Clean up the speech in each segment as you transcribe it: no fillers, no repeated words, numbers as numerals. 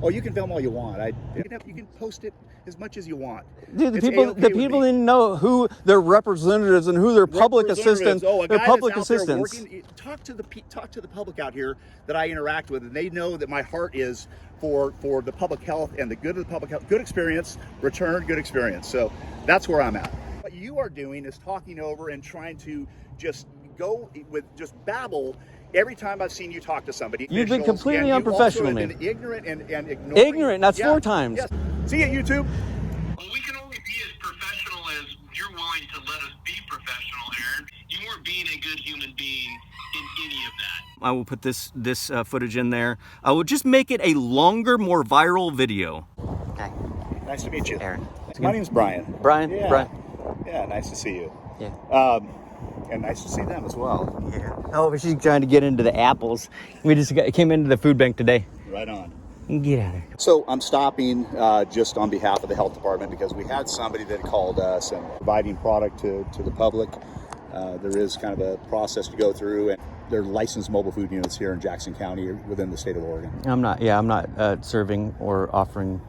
Oh, you can film all you want. You can post it as much as you want. Dude, the people didn't know who their representatives and who their public assistants. Oh, a their guy public that's out there assistants. working, talk to the public out here that I interact with, and they know that my heart is for the public health and the good of the public health. Good experience, return, good experience. So that's where I'm at. What you are doing is talking over and trying to just go with just babble. Every time I've seen you talk to somebody, You've been completely unprofessional, man. Ignorant and ignoring. Ignorant. That's 4 times. Yes. See you at YouTube. Well, we can only be as professional as you're willing to let us be professional, Aaron. You weren't being a good human being in any of that. I will put this footage in there. I will just make it a longer, more viral video. Okay. Nice to meet you, Aaron. My name's Brian. Brian. Yeah. Brian. Yeah. Nice to see you. Yeah. And nice to see them as well. Yeah. Oh, but she's trying to get into the apples. We just came into the food bank today. Right on. Get out of there. So I'm stopping just on behalf of the health department because we had somebody that called us and providing product to the public. There is kind of a process to go through, and they're licensed mobile food units here in Jackson County or within the state of Oregon. I'm not serving or offering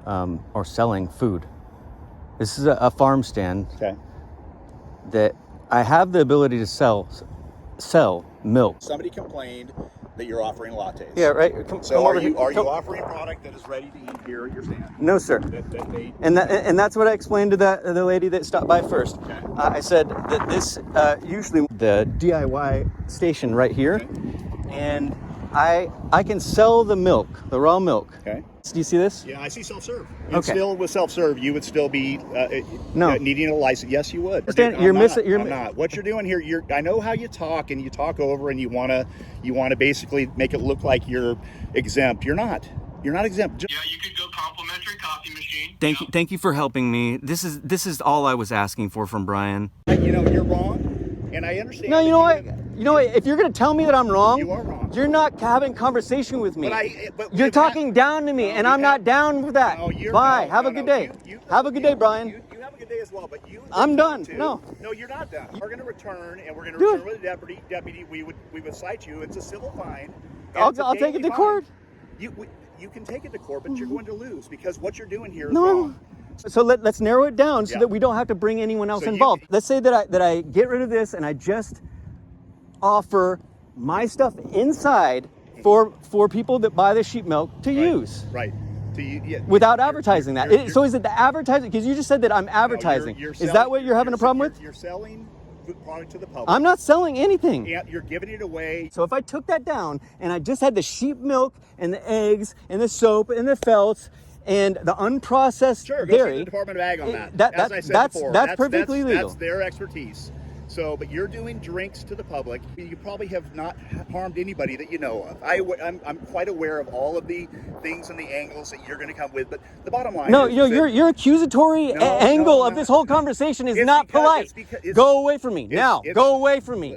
or selling food. This is a farm stand. Okay. That I have the ability to sell milk. Somebody complained that you're offering lattes. Yeah, right. So are you offering product that is ready to eat here at your stand? No, sir. And that's what I explained to the lady that stopped by first. Okay. I said that this usually the DIY station right here, and I can sell the milk, the raw milk. Okay. Do you see this? Yeah, I see self-serve. Okay. Still with self-serve, you would still be needing a license. Yes, you would. I'm not. What you're doing here, I know how you talk, and you talk over, and you want to basically make it look like you're exempt. You're not. You're not exempt. Yeah, you could go complimentary coffee machine. Thank you for helping me. This is all I was asking for from Brian. You're wrong, and I understand. No, you know what? You know what? If you're going to tell me that I'm wrong, you are wrong. You're not having conversation with me. But you're talking down to me, and I'm not down with that. Bye. Have a good day. Have a good day, Brian. You have a good day as well. But I'm done. No, you're not done. We're going to return, and we're going to return with a deputy. We would cite you. It's a civil fine. I'll take it to court. You can take it to court, but you're going to lose because what you're doing here is wrong. So let's narrow it down so that we don't have to bring anyone else involved. Let's say that I get rid of this and I just offer my stuff inside for people that buy the sheep milk to use. Right. Without advertising that. So is it the advertising? Because you just said that I'm advertising. Is that what you're having a problem with? You're selling food product to the public. I'm not selling anything. And you're giving it away. So if I took that down and I just had the sheep milk and the eggs and the soap and the felts and the unprocessed dairy. Go to the Department of Ag on that. As I said before, that's perfectly legal. That's their expertise. So, but you're doing drinks to the public. You probably have not harmed anybody that you know of. I'm quite aware of all of the things and the angles that you're going to come with. But the bottom line is your accusatory angle of this whole conversation is not polite. Go away from me now. Go away from me.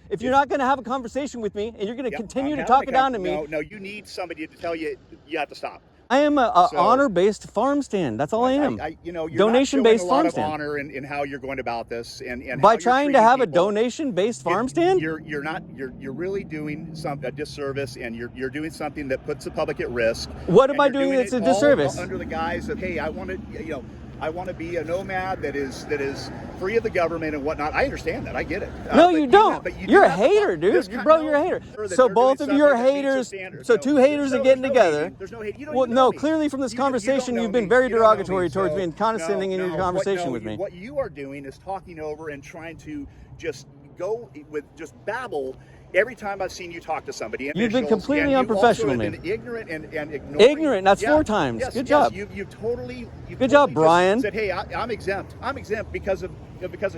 If you're not going to have a conversation with me and you're going to continue to talk down to me. No, you need somebody to tell you have to stop. I am an honor-based farm stand. That's all I am. You're donation-based farm stand. Not honor in how you're going about this and by trying to have a donation-based farm stand. You're not. You're really doing a disservice, and you're doing something that puts the public at risk. What am I doing that's a disservice? Under the guise of, hey, I want to be a nomad that is free of the government and whatnot. I understand that. I get it. No, you don't. You're a hater, dude. Bro, you're a hater. So both of you are haters. So two haters are getting together. There's no hate. Well, no, clearly from this conversation, you've been very derogatory towards me and condescending in your conversation with me. What you are doing is talking over and trying to just go with just babble. Every time I've seen you talk to somebody, you've been completely unprofessional, man. Ignorant and ignoring. Ignorant. That's 4 times. Yes, good job. You totally. Good job, Brian. Said, hey, I'm exempt. I'm exempt because of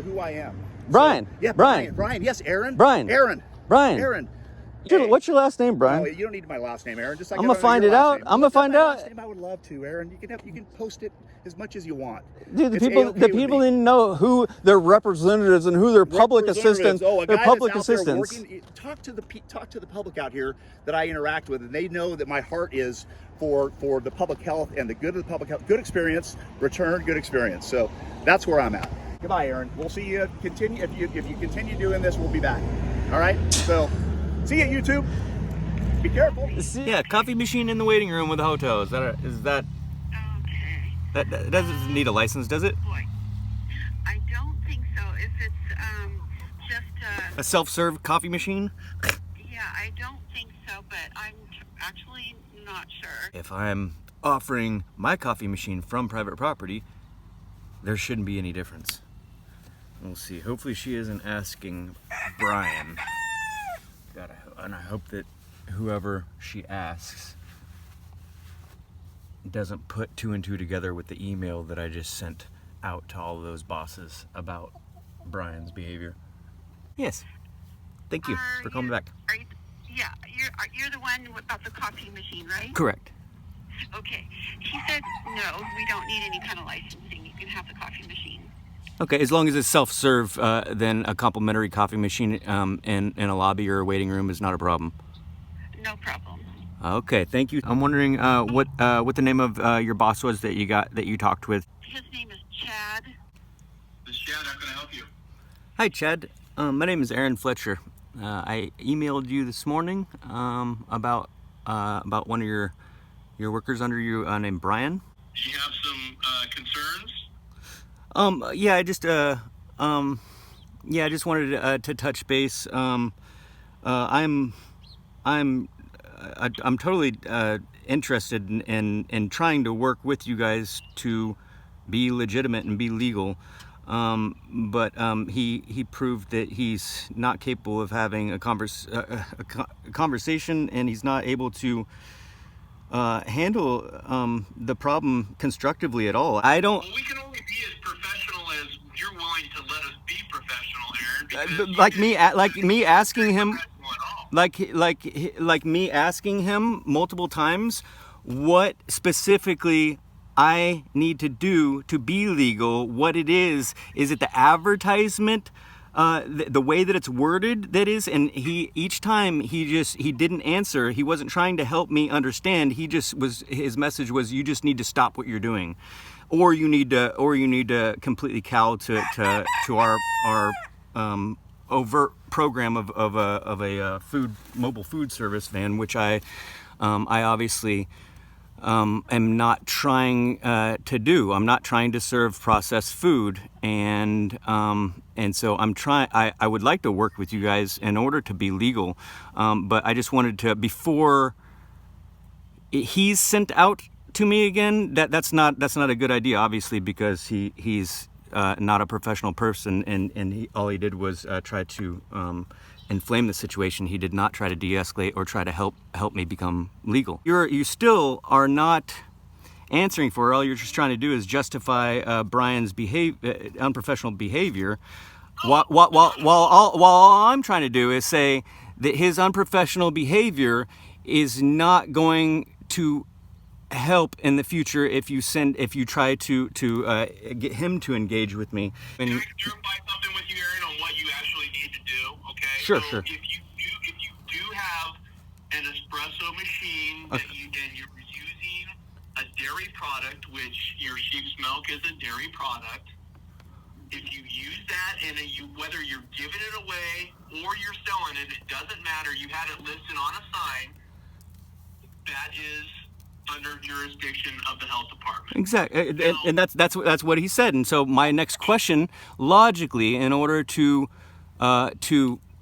who I am. Brian. So, Brian. Yes, Aaron. Brian. Aaron. What's your last name, Brian? No, you don't need my last name, Aaron. I'm gonna find it out. I'm gonna find out. Last name, I would love to, Aaron. You can post it as much as you want. Dude, the people didn't know who their representatives and who their public assistants. Their public assistants. Talk to the public out here that I interact with, and they know that my heart is for the public health and the good of the public health. Good experience, return, good experience. So that's where I'm at. Goodbye, Aaron. We'll see you continue. If you continue doing this, we'll be back. All right. So. See you at YouTube. Be careful. Yeah, coffee machine in the waiting room with a hotel. Is that Okay. that doesn't need a license, does it? Boy, I don't think so. If it's just A self-serve coffee machine? yeah, I don't think so, but I'm actually not sure. If I'm offering my coffee machine from private property, there shouldn't be any difference. We'll see. Hopefully she isn't asking Brian. And I hope that whoever she asks doesn't put two and two together with the email that I just sent out to all of those bosses about Brian's behavior. Yes. Thank you for calling me back. Are you, yeah, you're the one about the coffee machine, right? Correct. Okay. She said no, we don't need any kind of licensing. You can have the coffee machine. Okay, as long as it's self-serve, then a complimentary coffee machine in a lobby or a waiting room is not a problem. No problem. Okay, thank you. I'm wondering what the name of your boss was that you talked with. His name is Chad. This is Chad. How can I help you? Hi, Chad. My name is Aaron Fletcher. I emailed you this morning about one of your workers under you named Brian. Do you have some concerns? Yeah, I just wanted to touch base. I'm totally interested in trying to work with you guys to be legitimate and be legal. But he proved that he's not capable of having a conversation, and he's not able to handle the problem constructively at all. I don't. Well, we can only be as professional as you're willing to let us be professional, Aaron. Like me asking him. At all. Like me asking him multiple times what specifically I need to do to be legal, what it is it the advertisement, the way that it's worded that is, and each time he didn't answer. He wasn't trying to help me understand. His message was, you just need to stop what you're doing, or you need to completely cow to our overt program of a mobile food service van, which I obviously am not trying to do. I'm not trying to serve processed food, and so I would like to work with you guys in order to be legal, but I just wanted to, before he's sent out to me again, that's not a good idea, obviously, because he's not a professional person, and all he did was try to inflame the situation. He did not try to de-escalate or try to help me become legal. You still are not answering for it. All you're just trying to do is justify Brian's unprofessional behavior, while all I'm trying to do is say that his unprofessional behavior is not going to help in the future if you try to get him to engage with me. Can I clarify something with you, Aaron, on what you actually need to do? Okay. Sure. If you do have an espresso machine Okay. and you're using a dairy product, which your sheep's milk is a dairy product, if you use that and whether you're giving it away or you're selling it, it doesn't matter. You had it listed on a sign. That is under jurisdiction of the health department. Exactly, and that's what he said. And so my next question, logically,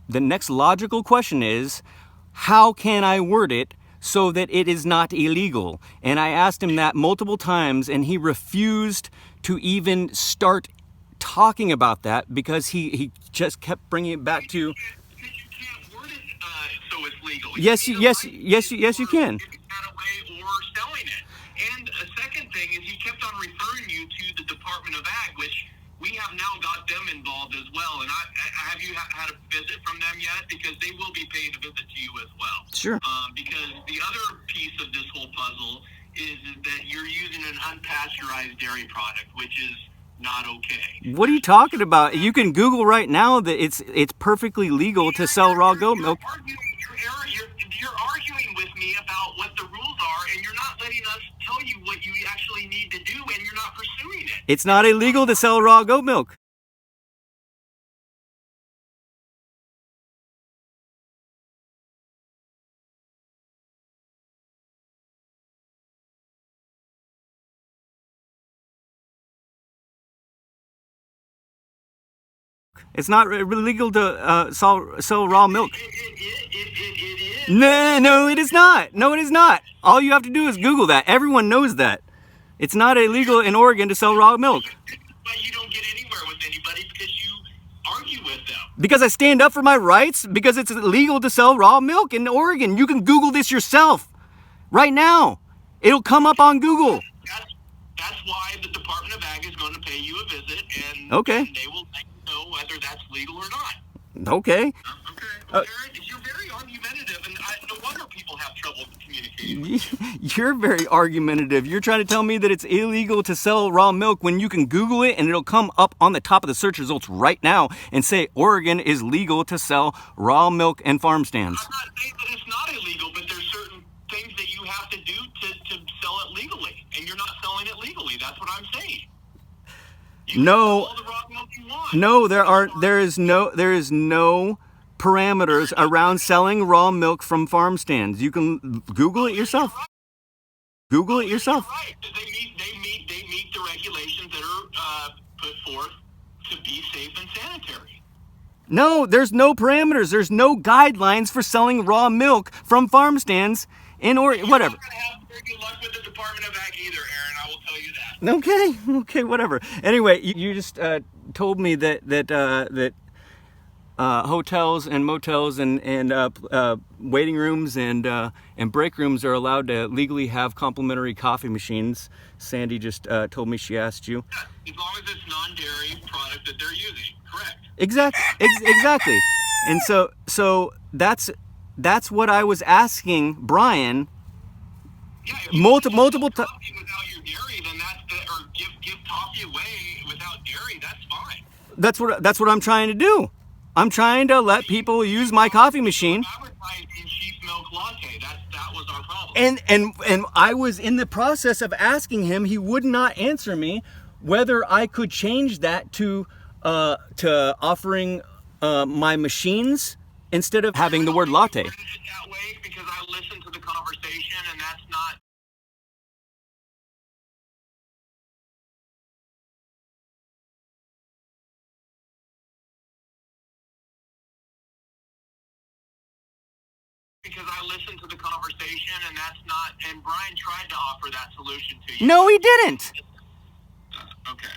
the next logical question is, how can I word it so that it is not illegal? And I asked him that multiple times, and he refused to even start talking about that, because he just kept bringing it back to. Because you can't word it so it's legal. Yes, you can. Or selling it. And a second thing is he kept on referring you to the Department of Ag, which we have now got them involved as well. And have you had a visit from them yet? Because they will be paying a visit to you as well. Sure. Because the other piece of this whole puzzle is that you're using an unpasteurized dairy product, which is not okay. What are you talking about? You can Google right now that it's perfectly legal to sell raw goat milk. You're arguing with me about what the rules are, and you're not letting us tell you what you actually need to do, and you're not pursuing it. It's not illegal to sell raw goat milk. It's not illegal to sell raw milk. It is. No, it is not. No, it is not. All you have to do is Google that. Everyone knows that. It's not illegal in Oregon to sell raw milk. But you don't get anywhere with anybody because you argue with them. Because I stand up for my rights, because it's illegal to sell raw milk in Oregon. You can Google this yourself right now. It'll come up on Google. That's why the Department of Ag is going to pay you a visit, and, Okay. and they will let you know whether that's legal or not. Okay. Okay. Well, Aaron, you're very argumentative, and no wonder people have trouble communicating. You're very argumentative. You're trying to tell me that it's illegal to sell raw milk when you can Google it and it'll come up on the top of the search results right now and say Oregon is legal to sell raw milk and farm stands. I'm not saying that it's not illegal, but there's certain things that you have to do to sell it legally, and you're not selling it legally. That's what I'm saying. You can No. sell all the raw milk you want. No, there is no parameters around selling raw milk from farm stands. You can Google it yourself. Google it yourself. Right. They meet the regulations that are put forth to be safe and sanitary. No, there's no parameters. There's no guidelines for selling raw milk from farm stands in Oregon. Whatever. You're not going to have very good luck with the Department of Ag either, Aaron. I will tell you that. Okay, whatever. Anyway, you just told me that hotels and motels and waiting rooms and break rooms are allowed to legally have complimentary coffee machines. Sandy just told me she asked you. Yeah, as long as it's non-dairy product that they're using, correct? Exactly. And so that's what I was asking Brian. Yeah, if you multiple times. coffee without your dairy, then or give coffee away without dairy. That's fine. That's what I'm trying to do. I'm trying to let people use my coffee machine. Advertising sheep milk latte. That was our problem. And I was in the process of asking him. He would not answer me whether I could change that to offering my machines instead of having the word latte. That way because I listened to the conversation, and that's not. Because I listened to the conversation, and that's not. And Brian tried to offer that solution to you. No, he didn't. Okay.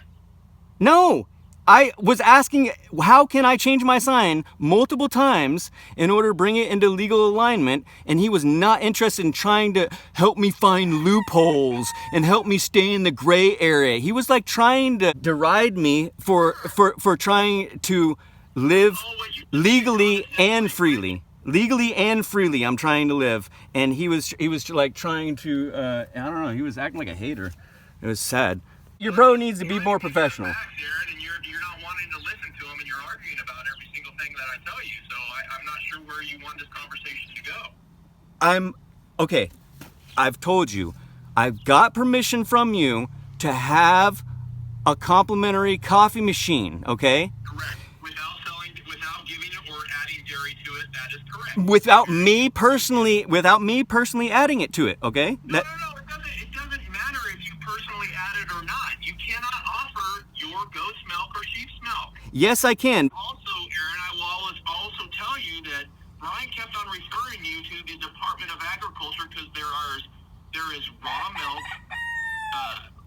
No. I was asking, how can I change my sign multiple times in order to bring it into legal alignment? And he was not interested in trying to help me find loopholes and help me stay in the gray area. He was like trying to deride me for trying to live legally and freely. Legally and freely, I'm trying to live. And he was like trying to, I don't know, he was acting like a hater. It was sad. Your bro needs to be more professional. And you're not wanting to listen to him, and you're arguing about every single thing that I tell you. So I'm not sure where you want this conversation to go. Okay. I've told you, I've got permission from you to have a complimentary coffee machine. Okay. Correct. Without giving it or adding dairy to it, that is correct. Without me personally adding it to it. Okay. No. It doesn't matter if you personally add it or not. You cannot offer your goat's milk or sheep's milk. Yes, I can. Also, Aaron, I will also tell you that Brian kept on referring you to the Department of Agriculture because there is raw milk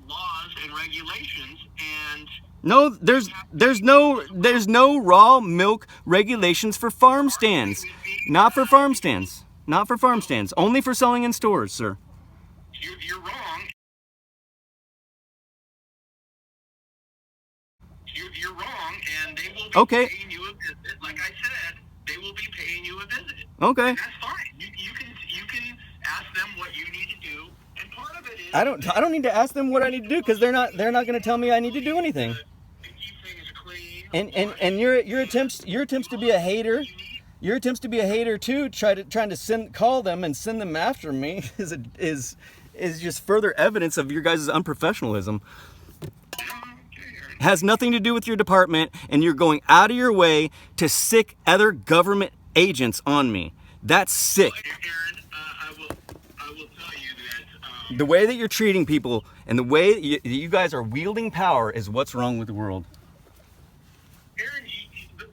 laws and regulations, and No, there's no raw milk regulations for farm stands. Not for farm stands. Not for farm stands. Only for selling in stores, sir. you're wrong. You're wrong, and they will be paying you a visit. Like I said, they will be paying you a visit. Okay. And that's fine. You can ask them what you need to do, and part of it is I don't need to ask them what I need to do because they're not going to tell me I need to do anything. to keep things clean. And your attempts to be a hater, too, trying to call them and send them after me is just further evidence of your guys' unprofessionalism. Has nothing to do with your department, and you're going out of your way to sick other government agents on me. That's sick. Aaron, I will tell you that The way that you're treating people and the way that you guys are wielding power is what's wrong with the world. Aaron, the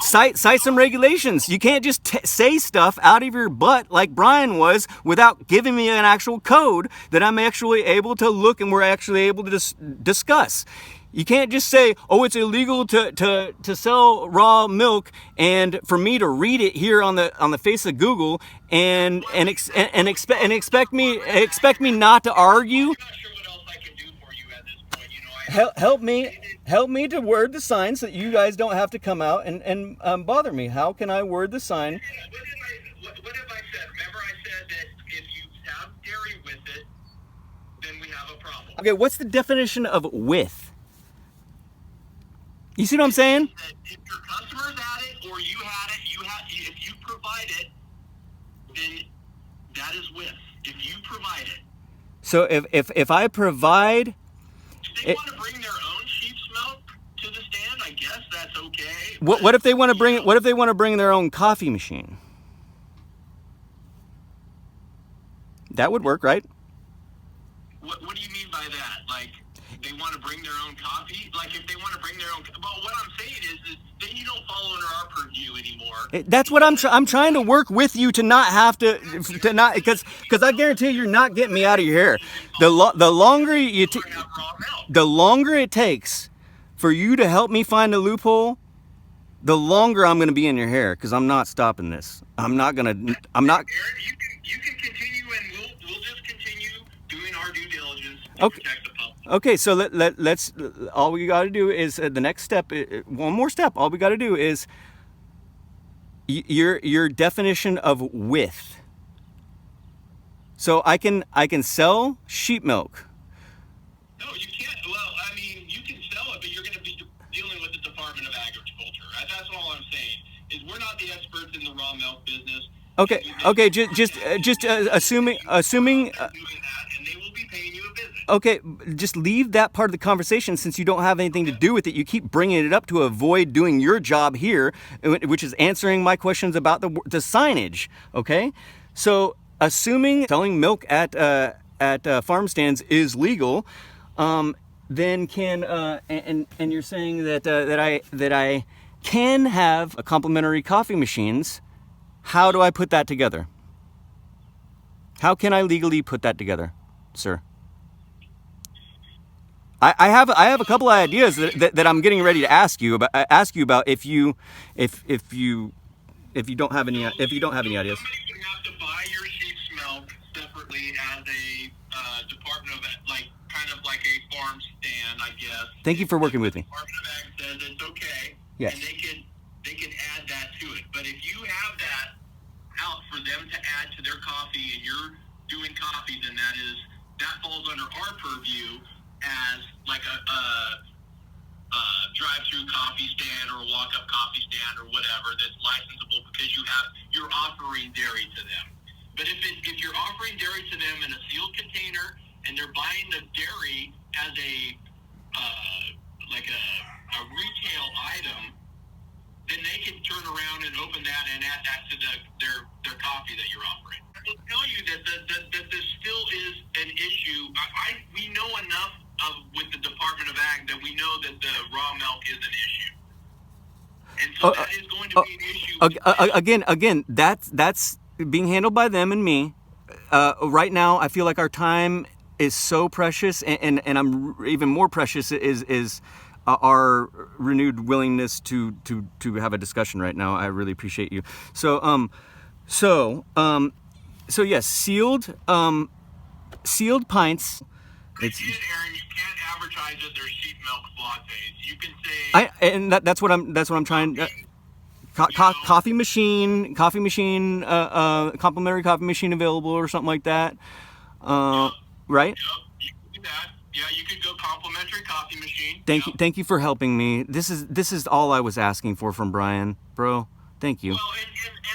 cite some regulations. You can't just say stuff out of your butt like Brian was without giving me an actual code that I'm actually able to look and we're actually able to discuss. You can't just say, oh, it's illegal to sell raw milk, and for me to read it here on the face of Google and expect me not to argue. I'm not sure what else I can do for you at this point. You know, Help me to word the sign so that you guys don't have to come out and bother me. How can I word the sign? What have I said? Remember I said that if you have dairy with it, then we have a problem. Okay, what's the definition of with? You see what I'm saying? If your customers had it or you had it, if you provide it, then that is with. If you provide it. So if I provide, If they want to bring their own sheep's milk to the stand, I guess that's okay. what if they want to bring what if they want to bring their own coffee machine? That would work, right? What do you mean by that? Like, they want to bring their own coffee? Like, if they want to bring their own... Well, what I'm saying is then you don't fall under our purview anymore. That's what I'm trying to work with you to not have to not, because I guarantee you're not getting me out of your hair. The longer it takes for you to help me find a loophole, the longer I'm going to be in your hair, because I'm not stopping this. I'm not. Aaron, you can continue, and we'll just continue doing our due diligence to protect the public. Okay, so let's all we got to do is the next step. One more step. All we got to do is your definition of with. So I can sell sheep milk. No, you can't. Well, I mean, you can sell it, but you're going to be dealing with the Department of Agriculture. That's all I'm saying. Is we're not the experts in the raw milk business. Okay. Just assuming. Doing that, and they will be paying you a visit. Okay, just leave that part of the conversation since you don't have anything to do with it. You keep bringing it up to avoid doing your job here, which is answering my questions about the signage. Okay, so assuming selling milk at farm stands is legal, then can and you're saying that I can have a complimentary coffee machines. How do I put that together? How can I legally put that together, sir? I have a couple of ideas that I'm getting ready to ask you about if you don't have any ideas. Somebody would have to buy your sheep's milk separately as a department of kind of like a farm stand, I guess. Thank you for working with me. Department of Ag says it's okay. Yes. And they can add that to it. But if you have that out for them to add to their coffee and you're doing coffee, then that falls under our purview as like a drive-through coffee stand or a walk-up coffee stand or whatever that's licensable because you're offering dairy to them. But if you're offering dairy to them in a sealed container and they're buying the dairy as a retail item, then they can turn around and open that and add that to their coffee that you're offering. I will tell you that this still is an issue. We know enough with the Department of Ag that we know that the raw milk is an issue. And so that is going to be an issue. Again, that's being handled by them and me. Right now, I feel like our time is so precious, and I'm even more precious is our renewed willingness to have a discussion right now. I really appreciate you. So yes, sealed pints. Aaron, you can't advertise that they're sheep milk lattes. You can say That's what I'm trying. Coffee machine, complimentary coffee machine available or something like that. Right? Yep, you can do that. Yeah, you could go complimentary coffee machine. Thank you for helping me. This is all I was asking for from Brian, bro. Thank you. Well, and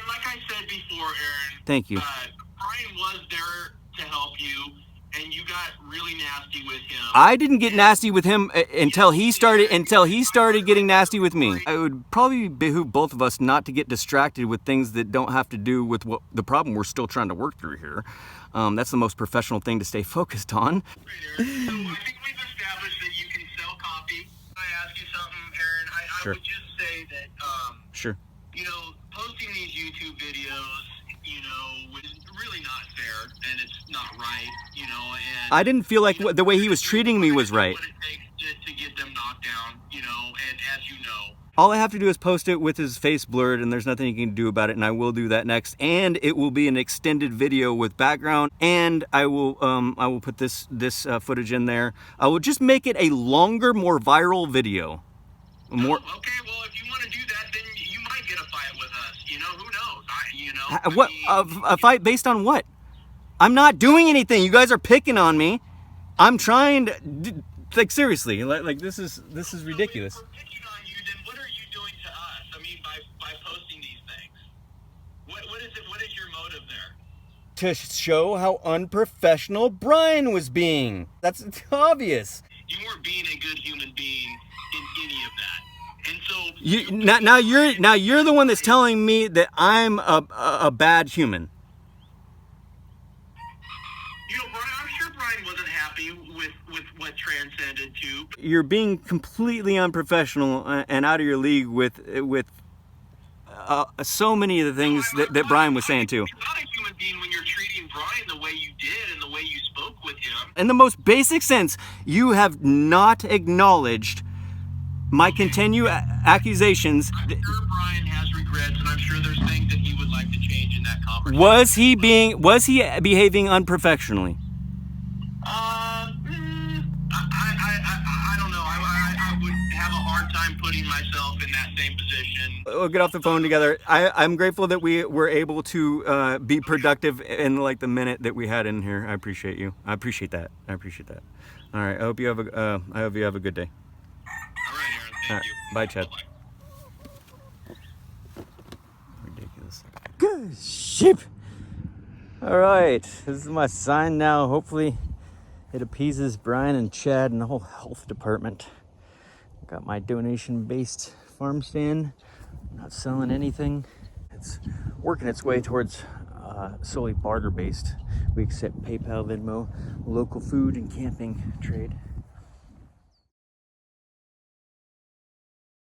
like I said before, Aaron. Thank you. Brian was there to help you, and you got really nasty with him. I didn't get nasty with him until he started getting nasty with me. It would probably behoove both of us not to get distracted with things that don't have to do with what the problem we're still trying to work through here. That's the most professional thing to stay focused on. Right, Aaron. So I think we've established that you can sell coffee. Can I ask you something, Aaron? I Sure. would just say that Sure. You know, posting these YouTube videos, you know, was really not fair, and it's not right, you know, and... I didn't feel like you know, the way he was treating me was right. What it takes to get them knocked down, you know, and as you know... All I have to do is post it with his face blurred, and there's nothing you can do about it, and I will do that next. And it will be an extended video with background, and I will put this footage in there. I will just make it a longer, more viral video. More. Oh, okay, well, if you want to do that, then you might get a fight with us. You know, who knows? A fight based on what? I'm not doing anything. You guys are picking on me. I'm trying to, like, seriously, like this is ridiculous. If we're picking on you, then what are you doing to us? I mean, by posting these things. What is it? What is your motive there? To show how unprofessional Brian was being. That's obvious. You weren't being a good human being in any of that. And so now you're the one that's telling me that I'm a bad human. You know, Brian, I'm sure Brian wasn't happy with what transcended to. You're being completely unprofessional and out of your league with so many of the things that Brian was saying too. You're not a human being when you're treating Brian the way you did and the way you spoke with him. In the most basic sense, you have not acknowledged my continued accusations. I'm sure Brian has regrets, and I'm sure there's things that he would like to change in that conversation. Was he behaving unprofessionally? I don't know. I would have a hard time putting myself in that same position. We'll get off the phone together. I'm grateful that we were able to be productive in like the minute that we had in here. I appreciate you. I appreciate that. All right. I hope you have a good day. All right, Aaron. Thank you. Bye, Chad. Bye-bye. Ridiculous. Good sheep. All right, this is my sign now. Hopefully it appeases Brian and Chad and the whole health department. Got my donation-based farm stand. I'm not selling anything. It's working its way towards solely barter-based. We accept PayPal, Venmo, local food and camping trade.